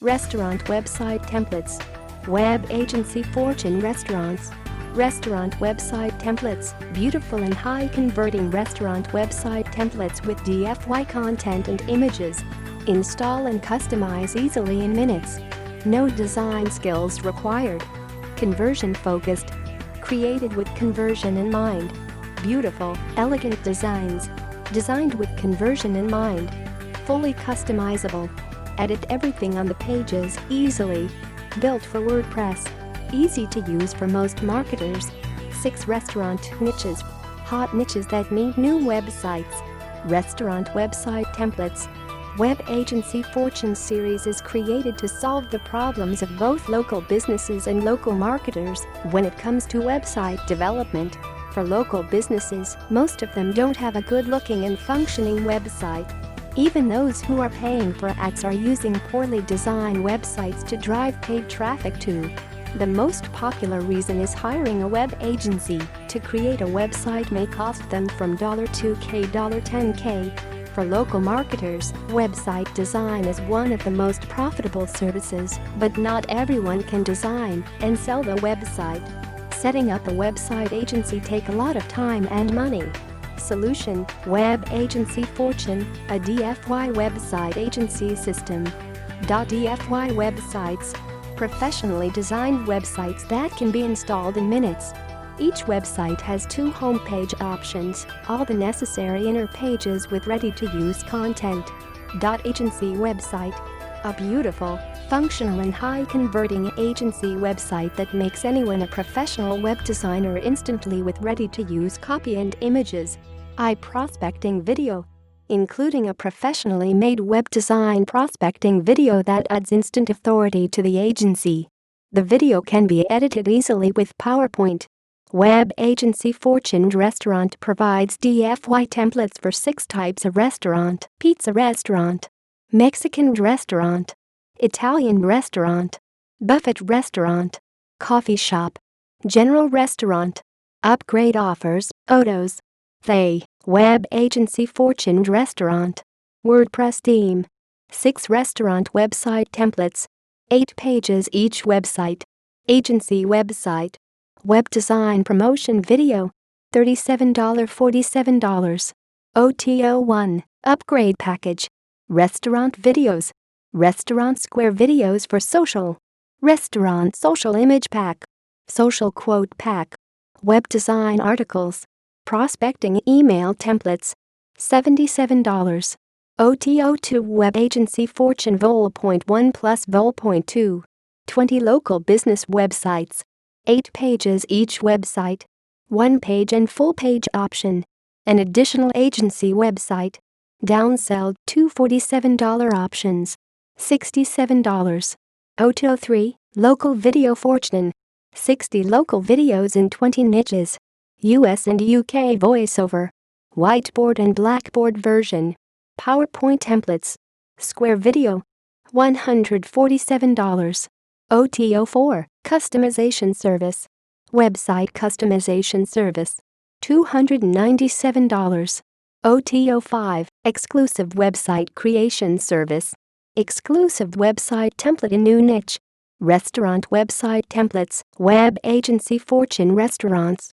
Restaurant website templates. Web agency Fortune Restaurants. Restaurant website templates. Beautiful and high-converting restaurant website templates with DIY content and images. Install and customize easily in minutes. No design skills required. Conversion-focused. Created with conversion in mind. Beautiful, elegant designs. Designed with conversion in mind. Fully customizable. Edit everything on the pages easily. Built for WordPress. Easy to use for most marketers. 6 restaurant niches. Hot niches that need new websites. Restaurant website templates. Web Agency Fortune series is created to solve the problems of both local businesses and local marketers when it comes to website development. For local businesses, most of them don't have a good-looking and functioning website. Even those who are paying for ads are using poorly designed websites to drive paid traffic to. The most popular reason is hiring a web agency to create a website may cost them from $2K to $10K. For local marketers, website design is one of the most profitable services, but not everyone can design and sell the website. Setting up a website agency takes a lot of time and money. Solution: Web Agency Fortune, a DIY website agency system. DIY websites. Professionally designed websites that can be installed in minutes. Each website has 2 homepage options, all the necessary inner pages with ready-to-use content. Agency website. A beautiful, functional and high-converting agency website that makes anyone a professional web designer instantly with ready-to-use copy and images. Prospecting video. Including a professionally made web design prospecting video that adds instant authority to the agency. The video can be edited easily with PowerPoint. Web Agency Fortune Restaurant provides DIY templates for 6 types of restaurant: pizza restaurant, Mexican restaurant, Italian restaurant, buffet restaurant, coffee shop, general restaurant. Upgrade offers, OTOs. Web Agency Fortune Restaurant. WordPress Theme. 6 restaurant website templates. 8 pages each website. Agency website. Web design promotion video. $37.47. OTO 1, upgrade package. Restaurant videos. Restaurant square videos for social. Restaurant social image pack. Social quote pack. Web design articles. Prospecting email templates. $77. OTO 2 Web Agency Fortune Vol.1 plus Vol.2. 20 local business websites. 8 pages each website. 1 page and full page option. An additional agency website. Downsell $2 $47 options. $67. OTO 3 Local Video Fortune. 60 local videos in 20 niches. US and UK voiceover. Whiteboard and Blackboard version. PowerPoint templates. Square video. $147. OTO 4 Customization service. Website customization service. $297. OTO 5 Exclusive website creation service. Exclusive website template in new niche. Restaurant website templates. Web Agency Fortune Restaurants.